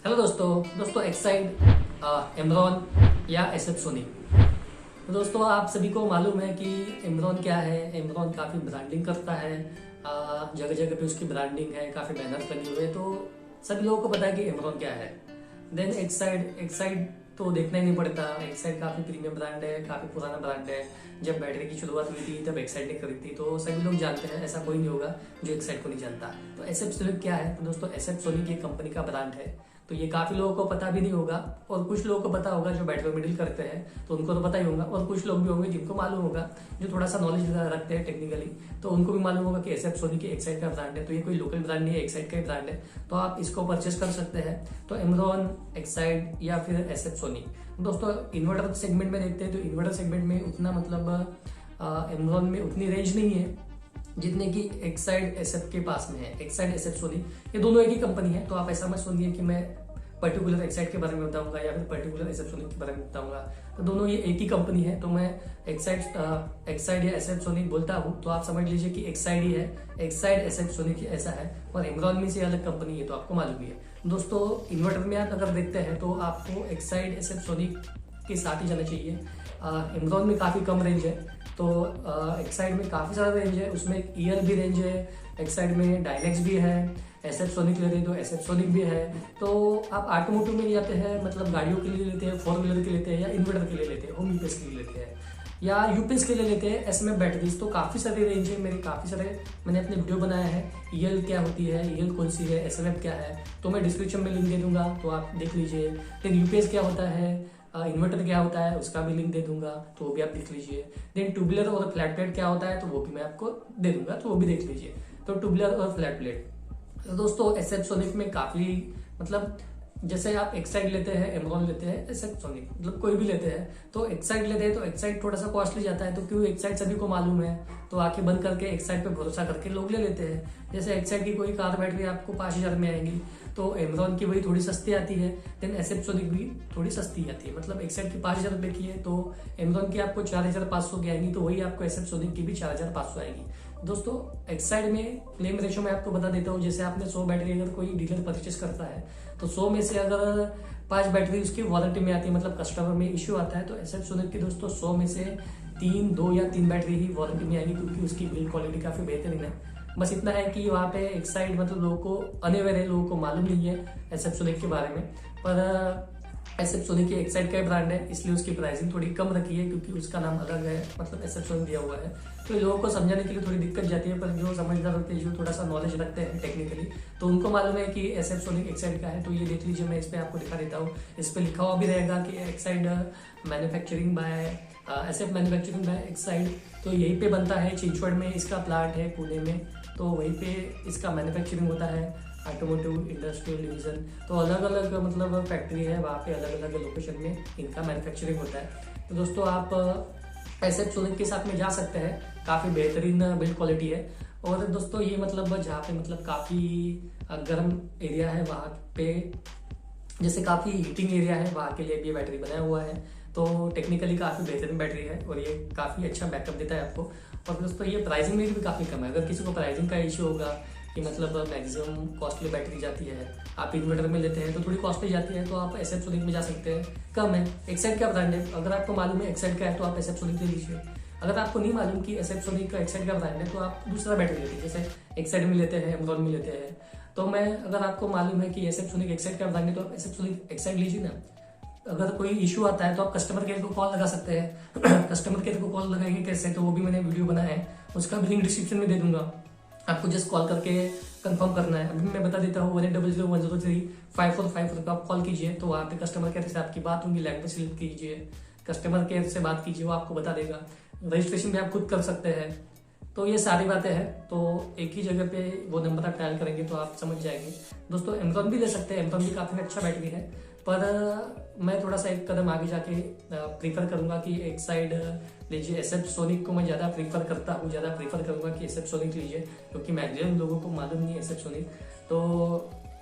Hello दोस्तों Exide, Amaron या SF Soni. तो दोस्तों आप सभी को मालूम है कि एमरॉन क्या है। एमरॉन काफ़ी ब्रांडिंग करता है, जगह जगह पे उसकी ब्रांडिंग है, काफ़ी बैनर बने हुए, तो सभी लोगों को पता है कि एमरॉन क्या है। देन एक्साइड तो देखना ही नहीं पड़ता। एक्साइड काफ़ी प्रीमियम ब्रांड है, काफ़ी पुराना ब्रांड है। जब बैटरी की शुरुआत हुई थी तब एक्साइड ने खरीदी थी, तो सभी लोग जानते हैं, ऐसा कोई नहीं होगा जो एक्साइड को नहीं जानता। तो एसएफ सोनी क्या है? तो दोस्तों एसएफ सोनी की कंपनी का ब्रांड है, तो ये काफी लोगों को पता भी नहीं होगा, और कुछ लोगों को पता होगा जो बैटरी मिडिल करते हैं तो उनको तो पता ही होगा, और कुछ लोग भी होंगे जिनको मालूम होगा, जो थोड़ा सा नॉलेज रखते हैं टेक्निकली, तो उनको भी मालूम होगा कि एसएफ सोनी की एक्साइड का ब्रांड है। तो ये कोई लोकल ब्रांड नहीं है, एक्साइड का ही ब्रांड है, तो आप इसको परचेस कर सकते हैं। तो एमरॉन, एक्साइड या फिर एसएफ सोनी। दोस्तों इन्वर्टर सेगमेंट में देखते हैं तो इन्वर्टर सेगमेंट में उतना एमरॉन में उतनी रेंज नहीं है जितने की एक्साइड एसएफ के पास में है। एक्साइड एसएफ सोनी ये दोनों एक ही कंपनी है, तो आप ऐसा मत सुनिए कि मैं पर्टिकुलर एक्साइड के बारे में बताऊंगा या फिर पर्टिकुलर एसएफ सोनी के बारे में बताऊंगा। तो दोनों ये एक ही कंपनी है, तो मैं एक्साइड या एसएफ सोनी बोलता हूँ तो आप समझ लीजिए कि एक्साइड ही है। एक्साइड एसएफ सोनी की ऐसा है, और एमरॉन में से अलग कंपनी है, तो आपको मालूम ही है। दोस्तों इन्वर्टर में आप अगर देखते हैं तो आपको एक्साइड एसएफ सोनी के साथ ही जाना चाहिए। एमरॉन में काफ़ी कम रेंज है, तो एक्साइड में काफ़ी सारा रेंज है, उसमें एक ईयर भी रेंज है, एक्साइड में डायनेक्स भी है, एसएफ सोनिक ले रहे हैं तो एसएफ सोनिक भी है। तो आप ऑटोमोटिव में जाते हैं, मतलब गाड़ियों के लिए लेते हैं, 4 व्हीलर के लेते हैं, या इन्वर्टर के लिए लेते हैं, होम यूपीएस के लिए लेते हैं, या यूपीएस के लिए लेते हैं, एसएमएफ बैटरीज। तो काफ़ी सारे रेंज है मेरे, काफ़ी सारे मैंने अपने वीडियो बनाया है। ईएल क्या होती है, ईएल कौन सी है, एसएमएफ क्या है, तो मैं डिस्क्रिप्शन में लिंक दे दूंगा, तो आप देख लीजिए। फिर यूपीएस क्या होता है, इन्वर्टर क्या होता है, उसका भी लिंक दे दूंगा, तो वो भी आप देख लीजिए। देन ट्यूबुलर और फ्लैट प्लेट क्या होता है, तो वो भी मैं आपको दे दूंगा, तो वो भी देख लीजिए। तो ट्यूबुलर और फ्लैट प्लेट, तो दोस्तों एसएफ सोनिक में काफी जैसे आप एक्साइड लेते हैं, एमरॉन लेते हैं, एसएफ सोनिक मतलब कोई भी लेते हैं, तो एक्साइड लेते हैं तो एक्साइड थोड़ा सा कॉस्टली जाता है। तो क्यों, एक्साइड सभी को मालूम है, तो आंखें बंद करके एक्साइड पे भरोसा करके लोग ले लेते हैं। जैसे एक्साइड की कोई कार बैटरी आपको 5,000 में आएगी, तो एमरॉन की वही थोड़ी सस्ती आती है। देन एसएफ सोनिक भी थोड़ी सस्ती आती है, मतलब एक्साइड की 5,000 रुपए की है तो एमरॉन की आपको 4,500 की आएगी, तो वही आपको एसएफ सोनिक की भी 4,500 आएगी। दोस्तों एक्साइड में क्लेम रेशो मैं आपको बता देता हूँ। जैसे आपने 100 बैटरी अगर कोई डीलर परचेस करता है, तो 100 में से अगर 5 बैटरी उसकी वारंटी में आती है, मतलब कस्टमर में इश्यू आता है, तो एसएफ सोनिक की दोस्तों 100 में से 2 या 3 बैटरी ही वारंटी में आएगी, क्योंकि उसकी बिल्ड क्वालिटी काफी बेहतरीन है। बस इतना है कि वहाँ पे एक्साइड मतलब लोगों को अनअवेयर है, लोगों को मालूम नहीं है एसएफ सोनिक के बारे में। पर एसएफ सोनी की एक्साइड का ब्रांड है, इसलिए उसकी प्राइसिंग थोड़ी कम रखी है, क्योंकि उसका नाम अलग है, मतलब एसएफ सोनी दिया हुआ है। तो लोगों को समझाने के लिए थोड़ी दिक्कत जाती है, पर जो समझदार होते हैं, जो थोड़ा सा नॉलेज रखते हैं टेक्निकली, तो उनको मालूम है कि एसएफ सोनी एक्साइड का है। तो ये देख लीजिए, मैं इस पर आपको दिखा देता हूँ। इस पर लिखा हुआ भी रहेगा कि Exide manufacturing bye SF manufacturing bye Exide. तो यहीं पे बनता है, चिंचवड़ में इसका प्लांट है, पुणे में, तो वहीं पे इसका मैन्युफैक्चरिंग होता है। ऑटोमोटिव इंडस्ट्रियल डिवीजन, तो अलग अलग मतलब फैक्ट्री है, वहाँ पे अलग अलग लोकेशन में इनका मैन्युफैक्चरिंग होता है। तो दोस्तों आप एसएफ सोनिक के साथ में जा सकते हैं, काफ़ी बेहतरीन बिल्ड क्वालिटी है। और दोस्तों ये मतलब जहाँ पे मतलब काफ़ी गर्म एरिया है, वहाँ पे जैसे काफ़ी हीटिंग एरिया है, वहाँ के लिए भी बैटरी बनाया हुआ है। तो टेक्निकली काफ़ी बेहतरीन बैटरी है, और ये काफ़ी अच्छा बैकअप देता है आपको। और दोस्तों ये प्राइसिंग में भी काफ़ी कम है। अगर किसी को प्राइसिंग का इशू होगा कि मतलब मैक्सिमम कॉस्टली बैटरी जाती है, आप इन्वर्टर में लेते हैं तो थोड़ी कॉस्टली जाती है, तो आप एसएफ सोनिक में जा सकते हैं, कम है। एक्साइड का ब्रांड है, अगर आपको मालूम है एक्साइड का है तो आप एसएफ सोनिक ले लीजिए। अगर आपको नहीं मालूम कि एसएफ सोनिक का एक्साइड का ब्रांड है, तो आप दूसरा बैटरी लेते हैं, जैसे एक्साइड में लेते हैं, एमरॉन में लेते हैं। तो मैं अगर आपको मालूम है कि एसएफ सोनिक एक्साइड का ब्रांड है, तो आप एसएफ सोनिक एक्साइड लीजिए ना। अगर कोई इशू आता है तो आप कस्टमर केयर को कॉल लगा सकते हैं। कस्टमर केयर को कॉल लगाएंगे कैसे, तो वो भी मैंने वीडियो बनाया है, उसका भी लिंक डिस्क्रिप्शन में दे दूंगा। आपको जस्ट कॉल करके कंफर्म करना है। अभी मैं बता देता हूँ 1800103545 आप कॉल कीजिए, तो वहाँ पे कस्टमर केयर से आपकी बात होगी, लैंग्वेज सिलेक्ट कीजिए, कस्टमर केयर से बात कीजिए, वो आपको बता देगा। रजिस्ट्रेशन भी आप खुद कर सकते हैं। तो ये सारी बातें हैं, तो एक ही जगह पे वो नंबर आप डायल करेंगे तो आप समझ जाएंगे। दोस्तों एमरॉन भी ले सकते हैं, एमरॉन भी काफ़ी अच्छा बैटरी है, पर मैं थोड़ा सा एक कदम आगे जाके प्रीफर करूंगा कि एक्साइड लीजिए। एसएफ सोनिक को मैं ज़्यादा प्रीफर करता हूँ, ज़्यादा प्रीफर करूंगा कि एसएफ सोनिक लीजिए, क्योंकि मैक्सिमम लोगों को मालूम नहीं है एसएफ सोनिक। तो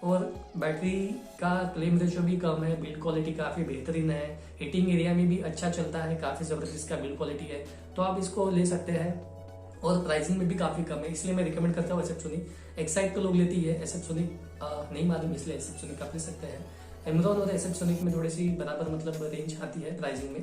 और बैटरी का क्लेम रेशो भी कम है, बिल्ड क्वालिटी काफ़ी बेहतरीन है, हीटिंग एरिया में भी अच्छा चलता है, काफ़ी ज़बरदस्त इसका बिल्ड क्वालिटी है, तो आप इसको ले सकते हैं। और प्राइसिंग में भी काफ़ी कम है, इसलिए मैं रिकमेंड करता हूँ एसएफ सोनिक। एक्साइड तो लोग लेती है, एसएफ सोनिक नहीं मालूम, इसलिए एसएफ सोनिक आप ले सकते हैं। एमरॉन और एसएफ सोनिक में थोड़ी सी बराबर मतलब रेंज आती है प्राइसिंग में।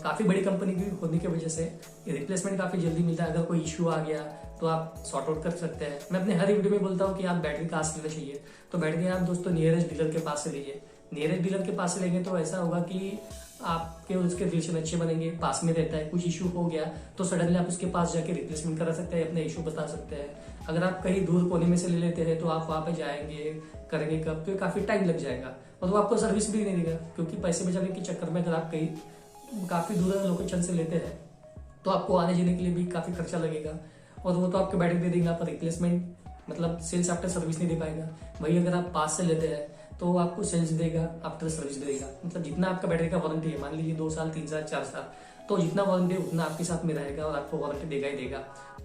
काफ़ी बड़ी कंपनी की होने की वजह से रिप्लेसमेंट काफ़ी जल्दी मिलता है। अगर कोई इशू आ गया तो आप सॉर्ट आउट कर सकते हैं। मैं अपने हर वीडियो में बोलता हूँ कि आप बैटरी कहाँ से लेना चाहिए, तो बैटरी आप दोस्तों नियरेस्ट डीलर के पास से लीजिए। नियरेस्ट डीलर के पास से लेंगे तो ऐसा होगा कि आपके उसके रिलेशन अच्छे बनेंगे, पास में रहता है, कुछ इशू हो गया तो सडनली आप उसके पास जाके रिप्लेसमेंट करा सकते हैं, अपना इशू बता सकते हैं। अगर आप कहीं दूर कोने में से ले लेते हैं तो आप वहाँ पे जाएंगे, करेंगे कब, तो काफ़ी टाइम लग जाएगा और वो आपको सर्विस भी नहीं देगा। क्योंकि पैसे बचाने के चक्कर में अगर आप कहीं काफ़ी दूर लोकेशन से लेते हैं तो आपको आने जाने के लिए भी काफ़ी खर्चा लगेगा और वो तो आपके बैटरी दे देंगे, आप रिप्लेसमेंट मतलब सेल्स आफ्टर सर्विस नहीं दे पाएगा। वही अगर आप पास से लेते हैं तो आपको सेल्स देगा, आफ्टर सर्विस देगा। मतलब जितना आपका बैटरी का वारंटी है, मान लीजिए 2 साल 3 साल 4 साल, तो जितना वारंटी है उतना आपके साथ में रहेगा और आपको वारंटी देगा ही देगा।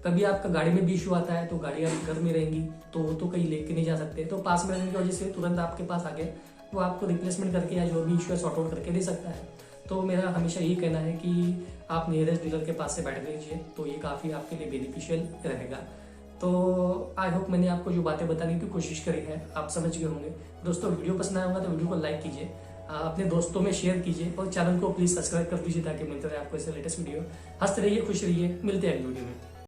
कभी आपका गाड़ी में भी इशू आता है तो गाड़ी आप घर में रहेंगी तो वो तो कहीं लेके नहीं जा सकते, तो पास में रहने की वजह से तुरंत आपके पास आ गए वो आपको रिप्लेसमेंट करके या जो भी इशू है सॉर्ट आउट करके दे सकता है। तो मेरा हमेशा यही कहना है कि आप नियरेस्ट डीलर के पास से बैटरी लीजिए, तो ये काफ़ी आपके लिए बेनिफिशियल रहेगा। तो आई होप मैंने आपको जो बातें बताने की कोशिश करी है आप समझ गए होंगे। दोस्तों वीडियो पसंद आया होगा तो वीडियो को लाइक कीजिए, अपने दोस्तों में शेयर कीजिए और चैनल को प्लीज़ सब्सक्राइब कर दीजिए ताकि मिलते रहे आपको ऐसे लेटेस्ट वीडियो। हंसते रहिए, खुश रहिए, मिलते हैं अगली वीडियो में।